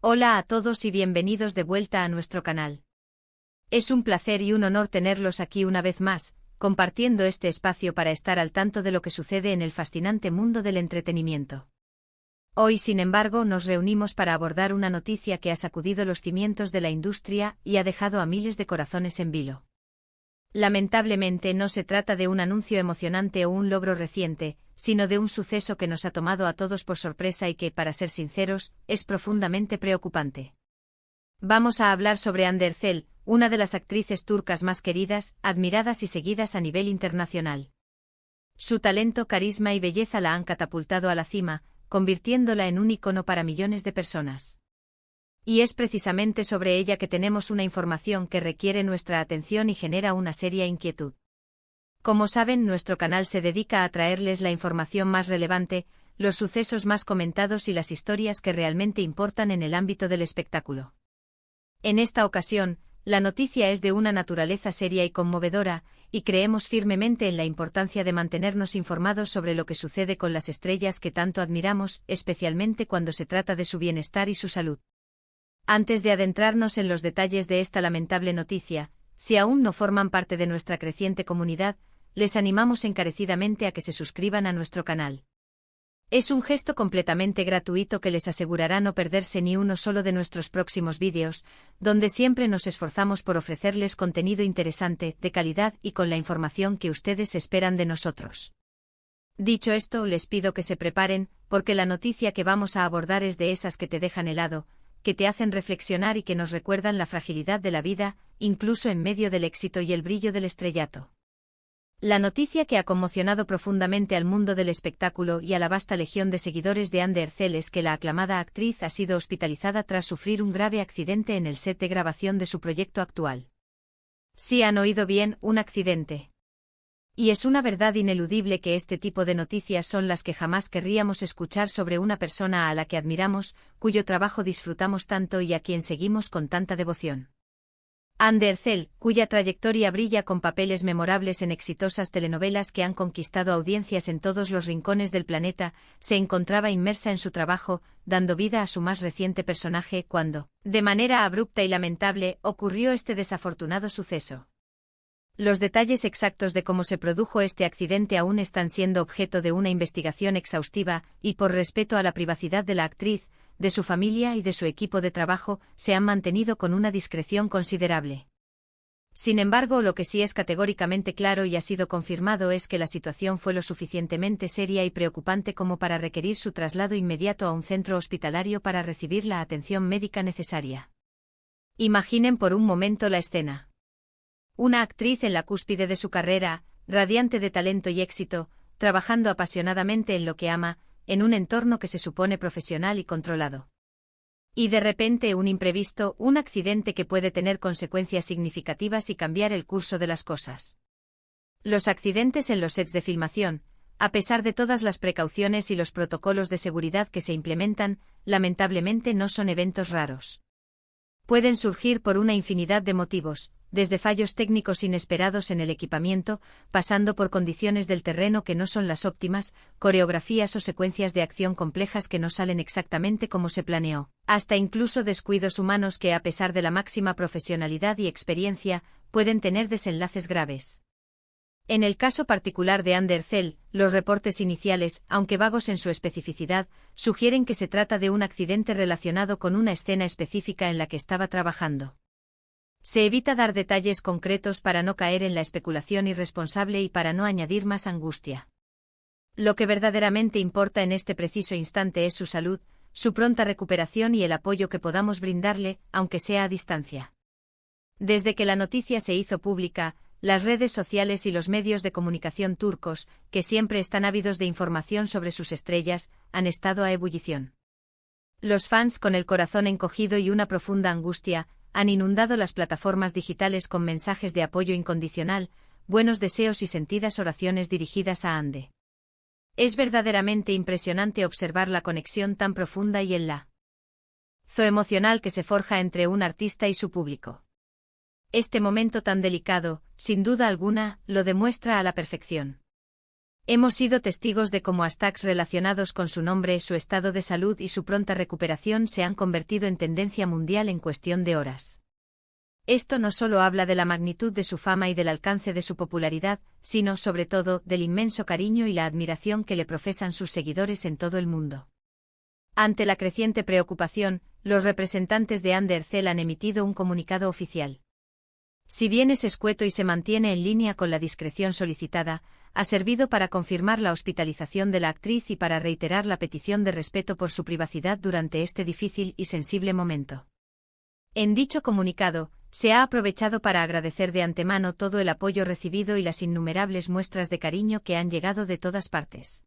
Hola a todos y bienvenidos de vuelta a nuestro canal. Es un placer y un honor tenerlos aquí una vez más, compartiendo este espacio para estar al tanto de lo que sucede en el fascinante mundo del entretenimiento. Hoy, sin embargo, nos reunimos para abordar una noticia que ha sacudido los cimientos de la industria y ha dejado a miles de corazones en vilo. Lamentablemente no se trata de un anuncio emocionante o un logro reciente, sino de un suceso que nos ha tomado a todos por sorpresa y que, para ser sinceros, es profundamente preocupante. Vamos a hablar sobre Hande Erçel, una de las actrices turcas más queridas, admiradas y seguidas a nivel internacional. Su talento, carisma y belleza la han catapultado a la cima, convirtiéndola en un ícono para millones de personas. Y es precisamente sobre ella que tenemos una información que requiere nuestra atención y genera una seria inquietud. Como saben, nuestro canal se dedica a traerles la información más relevante, los sucesos más comentados y las historias que realmente importan en el ámbito del espectáculo. En esta ocasión, la noticia es de una naturaleza seria y conmovedora, y creemos firmemente en la importancia de mantenernos informados sobre lo que sucede con las estrellas que tanto admiramos, especialmente cuando se trata de su bienestar y su salud. Antes de adentrarnos en los detalles de esta lamentable noticia, si aún no forman parte de nuestra creciente comunidad, les animamos encarecidamente a que se suscriban a nuestro canal. Es un gesto completamente gratuito que les asegurará no perderse ni uno solo de nuestros próximos vídeos, donde siempre nos esforzamos por ofrecerles contenido interesante, de calidad y con la información que ustedes esperan de nosotros. Dicho esto, les pido que se preparen, porque la noticia que vamos a abordar es de esas que te dejan helado, que te hacen reflexionar y que nos recuerdan la fragilidad de la vida, incluso en medio del éxito y el brillo del estrellato. La noticia que ha conmocionado profundamente al mundo del espectáculo y a la vasta legión de seguidores de Hande Erçel es que la aclamada actriz ha sido hospitalizada tras sufrir un grave accidente en el set de grabación de su proyecto actual. Sí han oído bien, un accidente. Y es una verdad ineludible que este tipo de noticias son las que jamás querríamos escuchar sobre una persona a la que admiramos, cuyo trabajo disfrutamos tanto y a quien seguimos con tanta devoción. Hande Erçel, cuya trayectoria brilla con papeles memorables en exitosas telenovelas que han conquistado audiencias en todos los rincones del planeta, se encontraba inmersa en su trabajo, dando vida a su más reciente personaje cuando, de manera abrupta y lamentable, ocurrió este desafortunado suceso. Los detalles exactos de cómo se produjo este accidente aún están siendo objeto de una investigación exhaustiva, y por respeto a la privacidad de la actriz, de su familia y de su equipo de trabajo, se han mantenido con una discreción considerable. Sin embargo, lo que sí es categóricamente claro y ha sido confirmado es que la situación fue lo suficientemente seria y preocupante como para requerir su traslado inmediato a un centro hospitalario para recibir la atención médica necesaria. Imaginen por un momento la escena. Una actriz en la cúspide de su carrera, radiante de talento y éxito, trabajando apasionadamente en lo que ama, en un entorno que se supone profesional y controlado. Y de repente un imprevisto, un accidente que puede tener consecuencias significativas y cambiar el curso de las cosas. Los accidentes en los sets de filmación, a pesar de todas las precauciones y los protocolos de seguridad que se implementan, lamentablemente no son eventos raros. Pueden surgir por una infinidad de motivos, desde fallos técnicos inesperados en el equipamiento, pasando por condiciones del terreno que no son las óptimas, coreografías o secuencias de acción complejas que no salen exactamente como se planeó, hasta incluso descuidos humanos que, a pesar de la máxima profesionalidad y experiencia, pueden tener desenlaces graves. En el caso particular de Hande Erçel, los reportes iniciales, aunque vagos en su especificidad, sugieren que se trata de un accidente relacionado con una escena específica en la que estaba trabajando. Se evita dar detalles concretos para no caer en la especulación irresponsable y para no añadir más angustia. Lo que verdaderamente importa en este preciso instante es su salud, su pronta recuperación y el apoyo que podamos brindarle, aunque sea a distancia. Desde que la noticia se hizo pública, las redes sociales y los medios de comunicación turcos, que siempre están ávidos de información sobre sus estrellas, han estado a ebullición. Los fans, con el corazón encogido y una profunda angustia, han inundado las plataformas digitales con mensajes de apoyo incondicional, buenos deseos y sentidas oraciones dirigidas a Hande. Es verdaderamente impresionante observar la conexión tan profunda y el lazo emocional que se forja entre un artista y su público. Este momento tan delicado, sin duda alguna, lo demuestra a la perfección. Hemos sido testigos de cómo hashtags relacionados con su nombre, su estado de salud y su pronta recuperación se han convertido en tendencia mundial en cuestión de horas. Esto no solo habla de la magnitud de su fama y del alcance de su popularidad, sino, sobre todo, del inmenso cariño y la admiración que le profesan sus seguidores en todo el mundo. Ante la creciente preocupación, los representantes de Undercell han emitido un comunicado oficial. Si bien es escueto y se mantiene en línea con la discreción solicitada, ha servido para confirmar la hospitalización de la actriz y para reiterar la petición de respeto por su privacidad durante este difícil y sensible momento. En dicho comunicado, se ha aprovechado para agradecer de antemano todo el apoyo recibido y las innumerables muestras de cariño que han llegado de todas partes.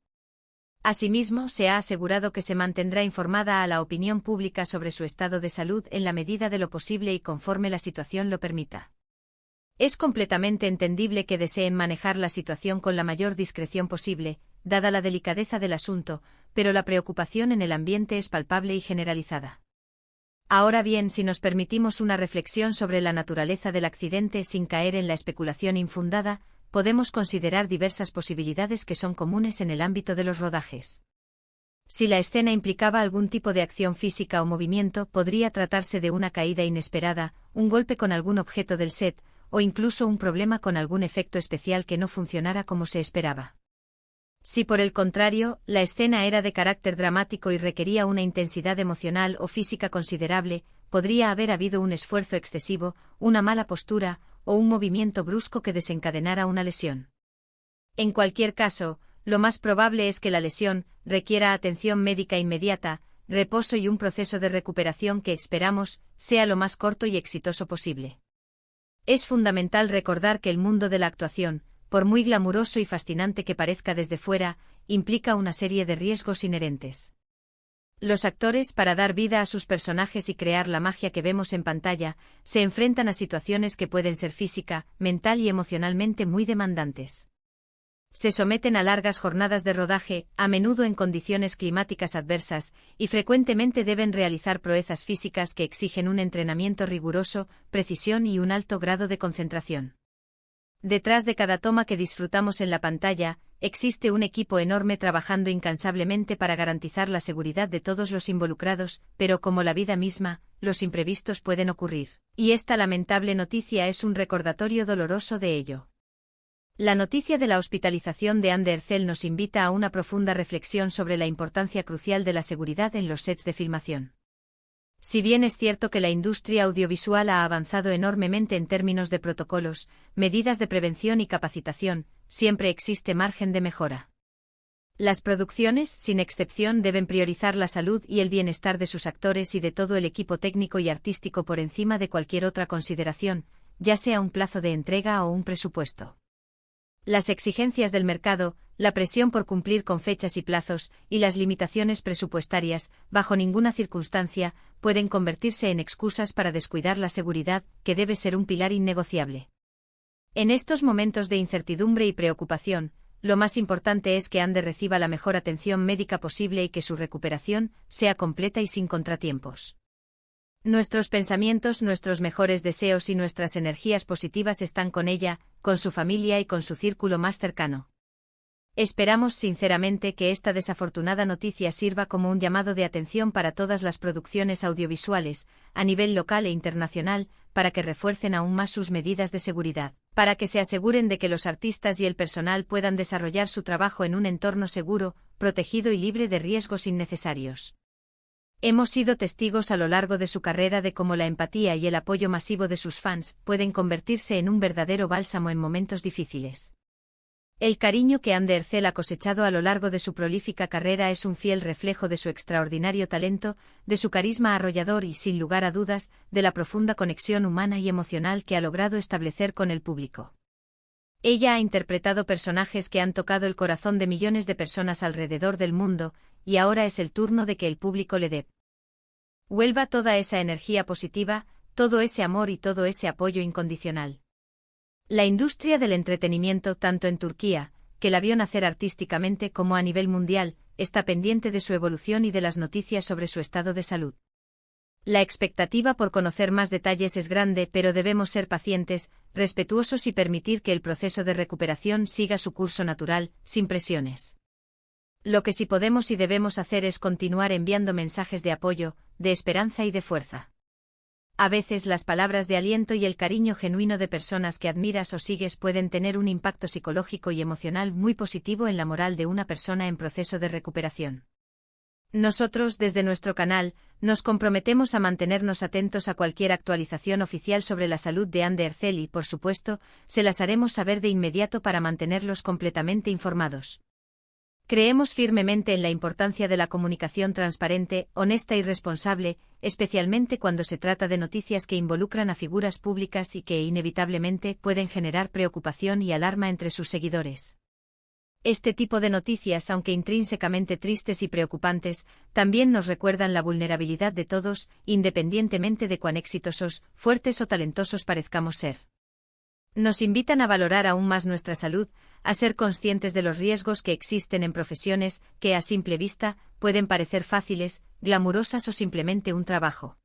Asimismo, se ha asegurado que se mantendrá informada a la opinión pública sobre su estado de salud en la medida de lo posible y conforme la situación lo permita. Es completamente entendible que deseen manejar la situación con la mayor discreción posible, dada la delicadeza del asunto, pero la preocupación en el ambiente es palpable y generalizada. Ahora bien, si nos permitimos una reflexión sobre la naturaleza del accidente sin caer en la especulación infundada, podemos considerar diversas posibilidades que son comunes en el ámbito de los rodajes. Si la escena implicaba algún tipo de acción física o movimiento, podría tratarse de una caída inesperada, un golpe con algún objeto del set, o incluso un problema con algún efecto especial que no funcionara como se esperaba. Si por el contrario, la escena era de carácter dramático y requería una intensidad emocional o física considerable, podría haber habido un esfuerzo excesivo, una mala postura, o un movimiento brusco que desencadenara una lesión. En cualquier caso, lo más probable es que la lesión requiera atención médica inmediata, reposo y un proceso de recuperación que esperamos sea lo más corto y exitoso posible. Es fundamental recordar que el mundo de la actuación, por muy glamuroso y fascinante que parezca desde fuera, implica una serie de riesgos inherentes. Los actores, para dar vida a sus personajes y crear la magia que vemos en pantalla, se enfrentan a situaciones que pueden ser física, mental y emocionalmente muy demandantes. Se someten a largas jornadas de rodaje, a menudo en condiciones climáticas adversas, y frecuentemente deben realizar proezas físicas que exigen un entrenamiento riguroso, precisión y un alto grado de concentración. Detrás de cada toma que disfrutamos en la pantalla, existe un equipo enorme trabajando incansablemente para garantizar la seguridad de todos los involucrados, pero como la vida misma, los imprevistos pueden ocurrir, y esta lamentable noticia es un recordatorio doloroso de ello. La noticia de la hospitalización de Undercell nos invita a una profunda reflexión sobre la importancia crucial de la seguridad en los sets de filmación. Si bien es cierto que la industria audiovisual ha avanzado enormemente en términos de protocolos, medidas de prevención y capacitación, siempre existe margen de mejora. Las producciones, sin excepción, deben priorizar la salud y el bienestar de sus actores y de todo el equipo técnico y artístico por encima de cualquier otra consideración, ya sea un plazo de entrega o un presupuesto. Las exigencias del mercado, la presión por cumplir con fechas y plazos, y las limitaciones presupuestarias, bajo ninguna circunstancia, pueden convertirse en excusas para descuidar la seguridad, que debe ser un pilar innegociable. En estos momentos de incertidumbre y preocupación, lo más importante es que Ander reciba la mejor atención médica posible y que su recuperación sea completa y sin contratiempos. Nuestros pensamientos, nuestros mejores deseos y nuestras energías positivas están con ella, con su familia y con su círculo más cercano. Esperamos sinceramente que esta desafortunada noticia sirva como un llamado de atención para todas las producciones audiovisuales, a nivel local e internacional, para que refuercen aún más sus medidas de seguridad, para que se aseguren de que los artistas y el personal puedan desarrollar su trabajo en un entorno seguro, protegido y libre de riesgos innecesarios. Hemos sido testigos a lo largo de su carrera de cómo la empatía y el apoyo masivo de sus fans pueden convertirse en un verdadero bálsamo en momentos difíciles. El cariño que Undercell ha cosechado a lo largo de su prolífica carrera es un fiel reflejo de su extraordinario talento, de su carisma arrollador y, sin lugar a dudas, de la profunda conexión humana y emocional que ha logrado establecer con el público. Ella ha interpretado personajes que han tocado el corazón de millones de personas alrededor del mundo, y ahora es el turno de que el público le dé. Vuelva toda esa energía positiva, todo ese amor y todo ese apoyo incondicional. La industria del entretenimiento, tanto en Turquía, que la vio nacer artísticamente, como a nivel mundial, está pendiente de su evolución y de las noticias sobre su estado de salud. La expectativa por conocer más detalles es grande, pero debemos ser pacientes, respetuosos y permitir que el proceso de recuperación siga su curso natural, sin presiones. Lo que sí podemos y debemos hacer es continuar enviando mensajes de apoyo, de esperanza y de fuerza. A veces las palabras de aliento y el cariño genuino de personas que admiras o sigues pueden tener un impacto psicológico y emocional muy positivo en la moral de una persona en proceso de recuperación. Nosotros, desde nuestro canal, nos comprometemos a mantenernos atentos a cualquier actualización oficial sobre la salud de Anne Ercel y, por supuesto, se las haremos saber de inmediato para mantenerlos completamente informados. Creemos firmemente en la importancia de la comunicación transparente, honesta y responsable, especialmente cuando se trata de noticias que involucran a figuras públicas y que, inevitablemente, pueden generar preocupación y alarma entre sus seguidores. Este tipo de noticias, aunque intrínsecamente tristes y preocupantes, también nos recuerdan la vulnerabilidad de todos, independientemente de cuán exitosos, fuertes o talentosos parezcamos ser. Nos invitan a valorar aún más nuestra salud, a ser conscientes de los riesgos que existen en profesiones que, a simple vista, pueden parecer fáciles, glamurosas o simplemente un trabajo.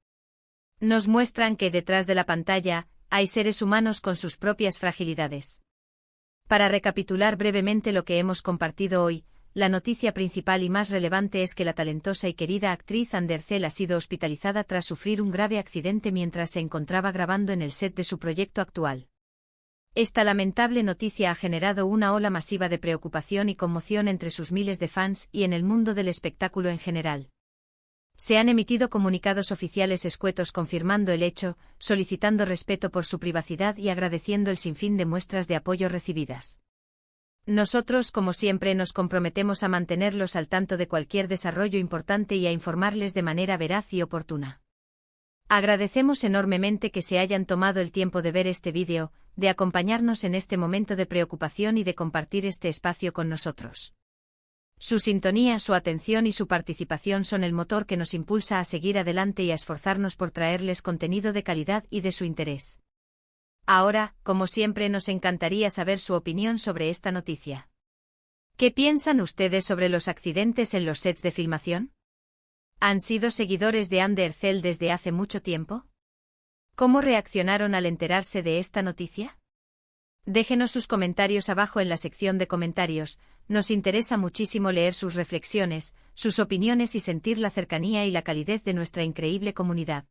Nos muestran que detrás de la pantalla hay seres humanos con sus propias fragilidades. Para recapitular brevemente lo que hemos compartido hoy, la noticia principal y más relevante es que la talentosa y querida actriz Anne Ercel ha sido hospitalizada tras sufrir un grave accidente mientras se encontraba grabando en el set de su proyecto actual. Esta lamentable noticia ha generado una ola masiva de preocupación y conmoción entre sus miles de fans y en el mundo del espectáculo en general. Se han emitido comunicados oficiales escuetos confirmando el hecho, solicitando respeto por su privacidad y agradeciendo el sinfín de muestras de apoyo recibidas. Nosotros, como siempre, nos comprometemos a mantenerlos al tanto de cualquier desarrollo importante y a informarles de manera veraz y oportuna. Agradecemos enormemente que se hayan tomado el tiempo de ver este vídeo, de acompañarnos en este momento de preocupación y de compartir este espacio con nosotros. Su sintonía, su atención y su participación son el motor que nos impulsa a seguir adelante y a esforzarnos por traerles contenido de calidad y de su interés. Ahora, como siempre, nos encantaría saber su opinión sobre esta noticia. ¿Qué piensan ustedes sobre los accidentes en los sets de filmación? ¿Han sido seguidores de Anne Ercel desde hace mucho tiempo? ¿Cómo reaccionaron al enterarse de esta noticia? Déjenos sus comentarios abajo en la sección de comentarios, nos interesa muchísimo leer sus reflexiones, sus opiniones y sentir la cercanía y la calidez de nuestra increíble comunidad.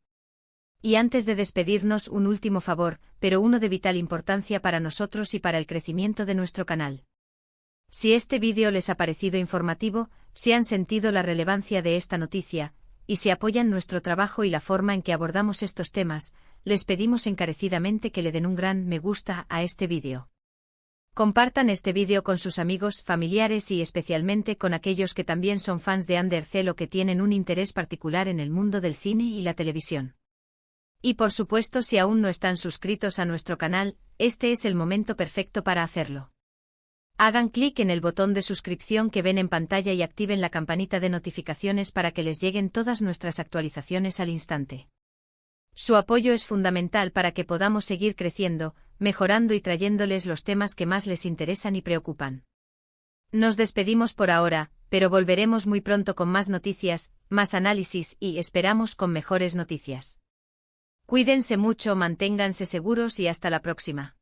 Y antes de despedirnos, un último favor, pero uno de vital importancia para nosotros y para el crecimiento de nuestro canal. Si este vídeo les ha parecido informativo, si han sentido la relevancia de esta noticia, y si apoyan nuestro trabajo y la forma en que abordamos estos temas, les pedimos encarecidamente que le den un gran me gusta a este vídeo. Compartan este vídeo con sus amigos, familiares y especialmente con aquellos que también son fans de Anne Ercel o que tienen un interés particular en el mundo del cine y la televisión. Y por supuesto, si aún no están suscritos a nuestro canal, este es el momento perfecto para hacerlo. Hagan clic en el botón de suscripción que ven en pantalla y activen la campanita de notificaciones para que les lleguen todas nuestras actualizaciones al instante. Su apoyo es fundamental para que podamos seguir creciendo, mejorando y trayéndoles los temas que más les interesan y preocupan. Nos despedimos por ahora, pero volveremos muy pronto con más noticias, más análisis y, esperamos, con mejores noticias. Cuídense mucho, manténganse seguros y hasta la próxima.